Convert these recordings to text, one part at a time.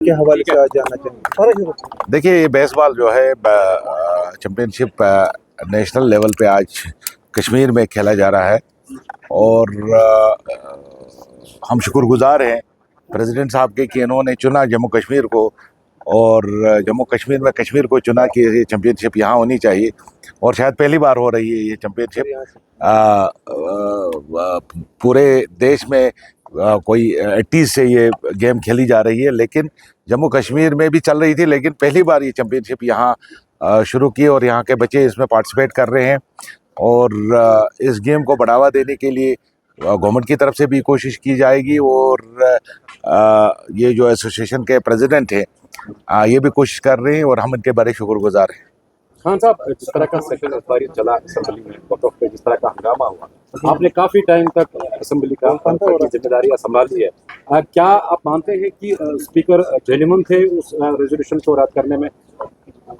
के हवाले से आज जानना चाहिए। देखिए, ये बेसबॉल जो है चैंपियनशिप नेशनल लेवल पे आज कश्मीर में खेला जा रहा है और हम शुक्रगुजार हैं प्रेसिडेंट साहब के कि इन्होंने चुना जम्मू कश्मीर को और जम्मू कश्मीर में कश्मीर को चुना कि ये चैंपियनशिप यहाँ होनी चाहिए और शायद पहली बार हो रही है ये चैंपियनशिप पूरे देश में। कोई 80 से ये गेम खेली जा रही है, लेकिन जम्मू कश्मीर में भी चल रही थी, लेकिन पहली बार ये चैंपियनशिप यहाँ शुरू की और यहाँ के बच्चे इसमें पार्टिसिपेट कर रहे हैं। और इस गेम को बढ़ावा देने के लिए गवर्नमेंट की तरफ से भी कोशिश की जाएगी और ये जो एसोसिएशन के प्रेसिडेंट हैं ये भी कोशिश कर रहे हैं और हम इनके बड़े शुक्रगुजार हैं। खान साहब, जिस तरह का सेशन इस चला असेंबली में वक्त पे, जिस तरह का हंगामा हुआ, आपने काफी टाइम तक असेंबली का जिम्मेदारियां संभाली है, क्या आप मानते हैं कि स्पीकर जेन्युइन थे उस रेजोल्यूशन को रद्द करने में?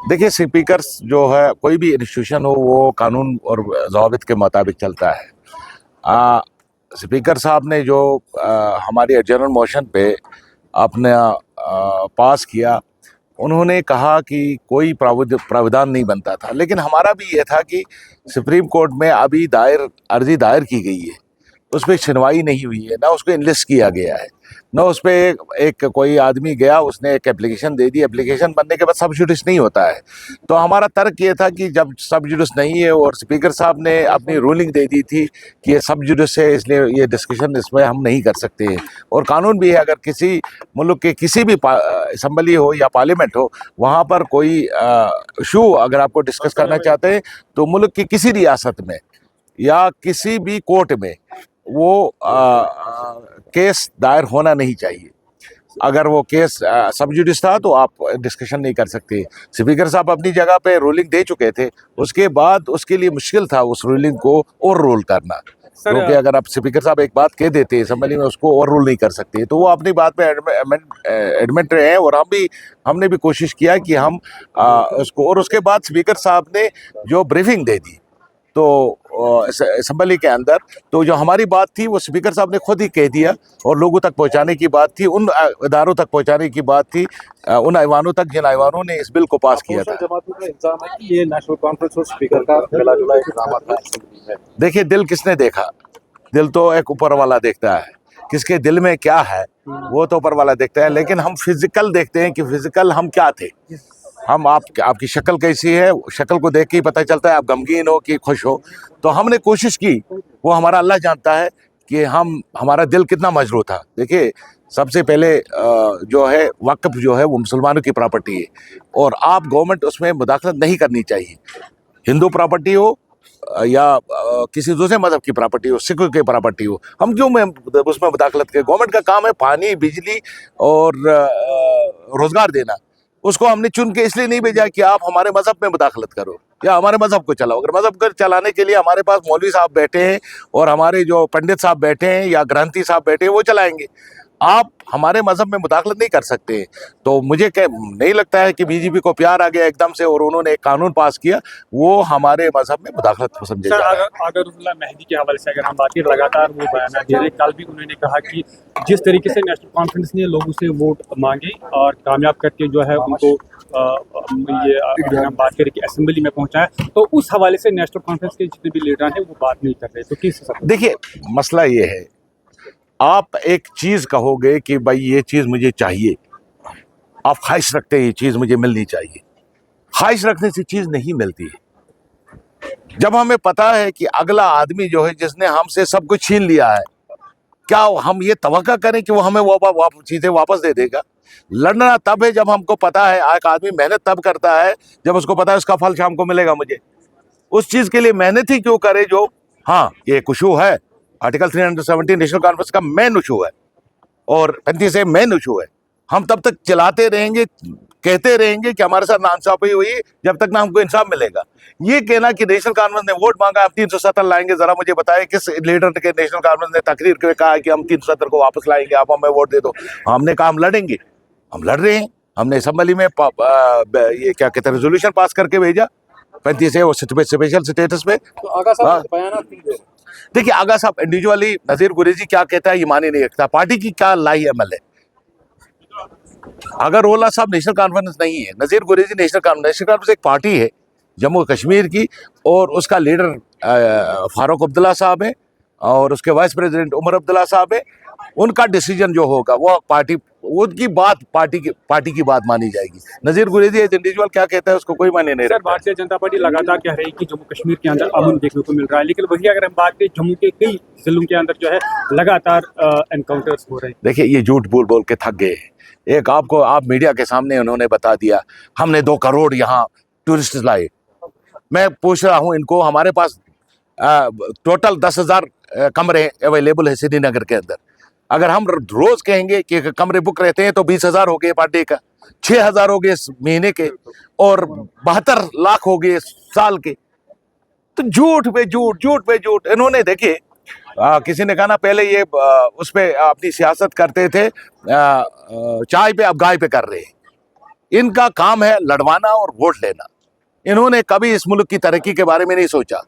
देखिए, स्पीकर जो है कोई भी इंस्टीट्यूशन हो वो कानून और ज़वाबित के मुताबिक चलता है। स्पीकर साहब ने जो हमारी एडजर्नल मोशन पे अपने पास किया, उन्होंने कहा कि कोई प्रावधान नहीं बनता था, लेकिन हमारा भी ये था कि सुप्रीम कोर्ट में अभी अर्जी दायर की गई है, उस पर सुनवाई नहीं हुई है, ना उसको इनलिस्ट किया गया है, ना उस पर एक कोई आदमी गया उसने एक एप्लीकेशन दे दी। एप्लीकेशन बनने के बाद सब जुडिस नहीं होता है। तो हमारा तर्क ये था कि जब सब जुडिस नहीं है और स्पीकर साहब ने अपनी रूलिंग दे दी थी कि ये सब जुडिस है, इसलिए ये डिस्कशन इसमें हम नहीं कर सकते हैं। और कानून भी है, अगर किसी मुल्क के किसी भी असम्बली हो या पार्लियामेंट हो, वहाँ पर कोई इशू अगर आपको डिस्कस करना चाहते हैं तो मुल्क की किसी रियासत में या किसी भी कोर्ट में वो केस दायर होना नहीं चाहिए। अगर वो केस सब जुडिस था तो आप डिस्कशन नहीं कर सकते। स्पीकर साहब अपनी जगह पे रूलिंग दे चुके थे, उसके बाद उसके लिए मुश्किल था उस रूलिंग को और रूल करना, क्योंकि अगर आप स्पीकर साहब एक बात कह देते हैं असम्बली में, उसको और रूल नहीं कर सकते। तो वो अपनी बात में एडमिट रहे हैं और हमने भी कोशिश किया कि हम उसको, और उसके बाद स्पीकर साहब ने जो ब्रीफिंग दे दी तो असम्बली के अंदर, तो जो हमारी बात थी वो स्पीकर साहब ने खुद ही कह दिया और लोगों तक पहुंचाने की बात थी, उन इदारों तक पहुंचाने की बात थी, उन ऐवानों तक जिन ऐवानों ने इस बिल को पास किया था। जमातों का इल्जाम है कि ये नेशनल कॉन्फ्रेंस और स्पीकर का मिला जुला इंतजाम था। देखिए, दिल किसने देखा? दिल तो एक ऊपर वाला देखता है, किसके दिल में क्या है वो तो ऊपर वाला देखता है, लेकिन हम फिजिकल देखते हैं कि फिजिकल हम क्या थे। हम आपकी शक्ल कैसी है, शक्ल को देख के ही पता चलता है आप गमगीन हो कि खुश हो। तो हमने कोशिश की, वो हमारा अल्लाह जानता है कि हमारा दिल कितना मजरूह था। देखिए, सबसे पहले जो है वक्फ जो है वो मुसलमानों की प्रॉपर्टी है और आप गवर्नमेंट उसमें मुदाखलत नहीं करनी चाहिए। हिंदू प्रॉपर्टी हो या किसी दूसरे मजहब की प्रॉपर्टी हो, सिख की प्रॉपर्टी हो, हम क्यों उसमें मुदाखलत करें? गवर्नमेंट का काम है पानी, बिजली और रोजगार देना। उसको हमने चुन के इसलिए नहीं भेजा कि आप हमारे मजहब में मुदाखलत करो या हमारे मजहब को चलाओ। अगर मजहब को चलाने के लिए हमारे पास मौलवी साहब बैठे हैं और हमारे जो पंडित साहब बैठे हैं या ग्रंथी साहब बैठे हैं वो चलाएंगे, आप हमारे मजहब में मुदाखलत नहीं कर सकते। तो मुझे नहीं लगता है कि बीजेपी को प्यार आ गया एकदम से और उन्होंने एक कानून पास किया, वो हमारे मजहब में मुदाखलत को समझे जा रहा है। अगरुल्लाह मेहदी के हवाले से अगर हम बात करें, लगातार वो बयान दे रहे, कल भी उन्होंने कहा कि जिस तरीके से नेशनल कॉन्फ्रेंस ने लोगों से वोट मांगे और कामयाब करके जो है उनको ये अगर हम बात करें कि असेंबली में पहुंचाया, तो उस हवाले से नेशनल कॉन्फ्रेंस के जितने भी लीडर हैं वो बात नहीं कर रहे। तो किस हिसाब से? देखिए, मसला ये है, आप एक चीज़ कहोगे कि भाई ये चीज़ मुझे चाहिए, आप ख्वाहिश रखते हैं ये चीज़ मुझे मिलनी चाहिए, ख्वाहिश रखने से चीज़ नहीं मिलती है। जब हमें पता है कि अगला आदमी जो है जिसने हमसे सब कुछ छीन लिया है, क्या हम ये तवक्का करें कि वो हमें वो चीज़ें वापस दे देगा? लड़ना तब है जब हमको पता है, एक आदमी मेहनत तब करता है जब उसको पता है उसका फल शाम को मिलेगा मुझे। उस चीज़ के लिए मेहनत ही क्यों करे जो, हाँ ये एक इशू है, आर्टिकल 370 नेशनल कॉन्फ्रेंस का मेन इशू है और 35A मेन इशू है। हम तब तक चलाते रहेंगे, कहते रहेंगे कि हमारे साथ नाइंसाफी हुई जब तक ना हमको इंसाफ मिलेगा। ये कहना कि नेशनल कॉन्फ्रेंस ने वोट मांगा आप 370 लाएंगे, जरा मुझे बताएं किस लीडर के नेशनल कॉन्फ्रेंस ने तकरीर के कहा कि हम 370 को वापस लाएंगे, आप हमें वोट दे दो। हमने कहा हम लड़ेंगे, हम लड़ रहे हैं। हमने असम्बली में ये क्या कहते हैं रेजोल्यूशन पास करके भेजा 35A और स्पेशल स्टेटस पे। तो आगा साहब बयान क्यों दे? देखिए, आगा साहब इंडिविजुअली नज़ीर गुरेजी क्या कहता है ये माने नहीं रखता, पार्टी की क्या लाई अमल है। अगर ओला साहब नेशनल कॉन्फ्रेंस नहीं है, नज़ीर गुरेजी नेशनल कॉन्फ्रेंस एक पार्टी है जम्मू कश्मीर की, और उसका लीडर फारूक अब्दुल्ला साहब है और उसके वाइस प्रेसिडेंट उमर अब्दुल्ला साहब है। उनका डिसीजन जो होगा वो पार्टी, उनकी बात पार्टी की बात मानी जाएगी। नज़ीर गुरेजी एज इंडिविजुअल क्या कहता है उसको कोई मायने नहीं सर, रखता। भारतीय जनता पार्टी लगातार कह रही है कि जम्मू कश्मीर के अंदर अमन देखने को मिल रहा है, लेकिन वही अगर हम बात करें जम्मू के कई जिलों के अंदर जो है लगातार एनकाउंटर्स हो रहे हैं। देखिए ये झूठ बोल बोल के थक गए। एक आप मीडिया के सामने उन्होंने बता दिया हमने 2 करोड़ यहाँ टूरिस्ट लाए। मैं पूछ रहा हूँ इनको, हमारे पास टोटल 10,000 कमरे अवेलेबल है श्रीनगर के अंदर। अगर हम रोज कहेंगे कि कमरे बुक रहते हैं तो 20,000 हो गए पर डे का, 6,000 हो गए महीने के, और 72 लाख हो गए साल के। तो झूठ पे झूठ। इन्होंने देखिए किसी ने कहा ना पहले ये उस पे अपनी सियासत करते थे चाय पे, अब गाय पे कर रहे हैं। इनका काम है लड़वाना और वोट लेना। इन्होंने कभी इस मुल्क की तरक्की के बारे में नहीं सोचा।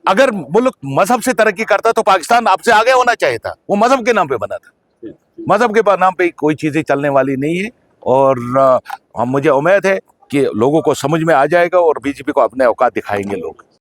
अगर मुल्क मजहब से तरक्की करता तो पाकिस्तान आपसे आगे होना चाहिए था। वो मजहब के नाम पे बना था। मजहब के नाम पे कोई चीजें चलने वाली नहीं है, और मुझे उम्मीद है कि लोगों को समझ में आ जाएगा और बीजेपी को अपने औकात दिखाएंगे लोग।